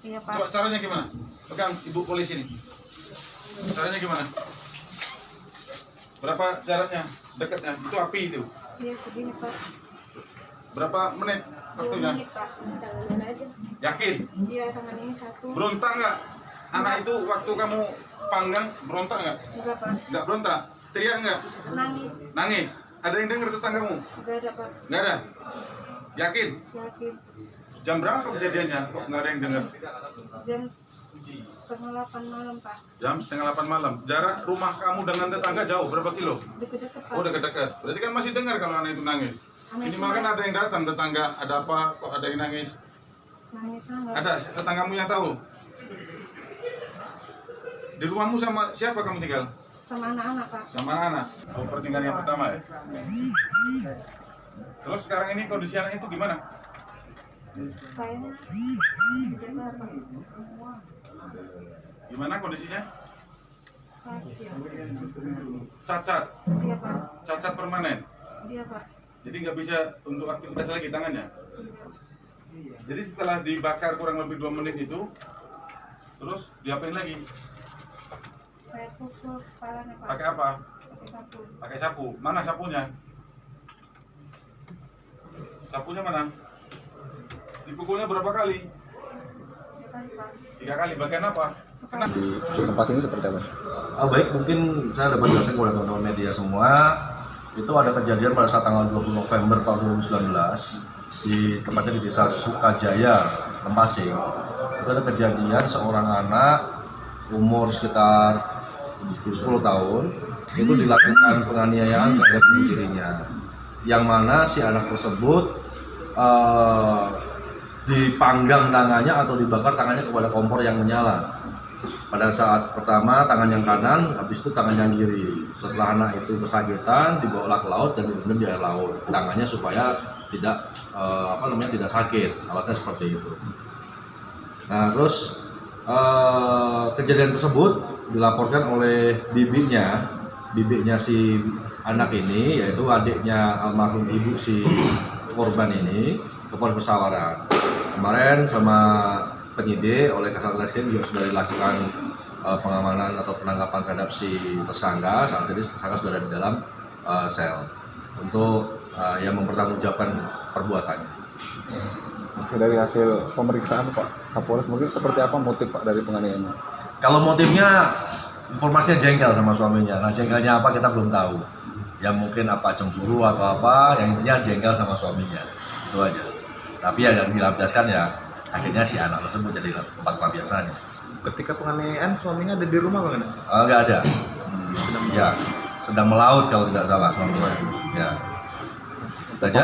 Iya, Pak. Coba caranya gimana? Pegang ibu polisi ini. Caranya gimana? Berapa jaraknya? Dekatnya? Itu api itu. Iya, segini, Pak. Berapa menit 2 waktunya? menit, Pak. Tangan aja. Yakin? Iya, tangan ini satu. Berontak nggak? Anak itu waktu kamu panggang berontak nggak? Enggak, Pak. Nggak berontak? Teriak nggak? Nangis. Nangis? Ada yang dengar tetanggamu? Enggak ada, Pak. Nggak ada? Yakin? Yakin. Jam berapa kejadiannya? Kok nggak ada yang dengar? Jam 7:30 malam, Pak. Jam 7:30 malam. Jarak rumah kamu dengan tetangga jauh berapa kilo? Deket-deket, Pak. Oh, dekat-dekat. Berarti kan masih dengar kalau anak itu nangis. Minimal kan ada yang datang tetangga. Ada apa? Kok ada yang nangis? Nangisnya enggak. Ada tetanggamu yang tahu? Di rumahmu sama siapa kamu tinggal? Sama anak-anak, Pak. Sama anak. Oh, pertinggalan yang pertama ya. Terus sekarang ini kondisi anak itu gimana? Sayangnya tidak apa. Gimana kondisinya? Sakit. Cacat. Iya, Pak. Cacat permanen. Iya, Pak. Jadi nggak bisa untuk aktivitas lagi tangannya. Iya. Jadi setelah dibakar kurang lebih 2 menit itu, terus diapain lagi? Saya pukul kepalanya, Pak. Pakai apa? Pakai sapu. Pakai sapu. Mana sapunya? Sapunya mana? Dipukulnya berapa kali? Iya, Pak. 3 kali. Bagian apa? Kenapa? Di tempat ini seperti apa? Baik, mungkin saya dapat jelaskan kepada teman-teman media semua. Itu ada kejadian pada saat tanggal 20 November tahun 2019 di tempatnya di desa Sukajaya, Lempasing. Itu ada kejadian seorang anak umur sekitar 10 tahun itu dilakukan penganiayaan terhadap ibu tirinya, yang mana si anak tersebut dipanggang tangannya atau dibakar tangannya kepada kompor yang menyala. Pada saat pertama tangan yang kanan, habis itu tangan yang kiri. Setelah anak itu kesakitan, dibawa ke laut dan direndam di air laut. Tangannya supaya tidak tidak sakit. Alasannya seperti itu. Nah, terus kejadian tersebut dilaporkan oleh bibinya si anak ini, yaitu adiknya almarhum ibu si korban ini, ke Polres Pesawaran. Kemarin sama penyidik oleh Kasat Reskrim juga sudah dilakukan pengamanan atau penangkapan terhadap si tersangka. Saat ini tersangka sudah ada di dalam sel untuk yang mempertanggungjawabkan perbuatannya. Dari hasil pemeriksaan Pak Kapolres mungkin seperti apa motif Pak dari penganiayaan? Kalau motifnya, informasinya jengkel sama suaminya. Nah, jengkelnya apa kita belum tahu. Ya mungkin apa cemburu atau apa, yang intinya jengkel sama suaminya. Itu aja. Tapi ya yang dilampiaskan ya akhirnya si anak tersebut jadi tempat pelampiasannya. Ketika penganiayaan suaminya ada di rumah Bang? Nggak ada. Ya, sedang melaut kalau tidak salah. Ya. Itu aja.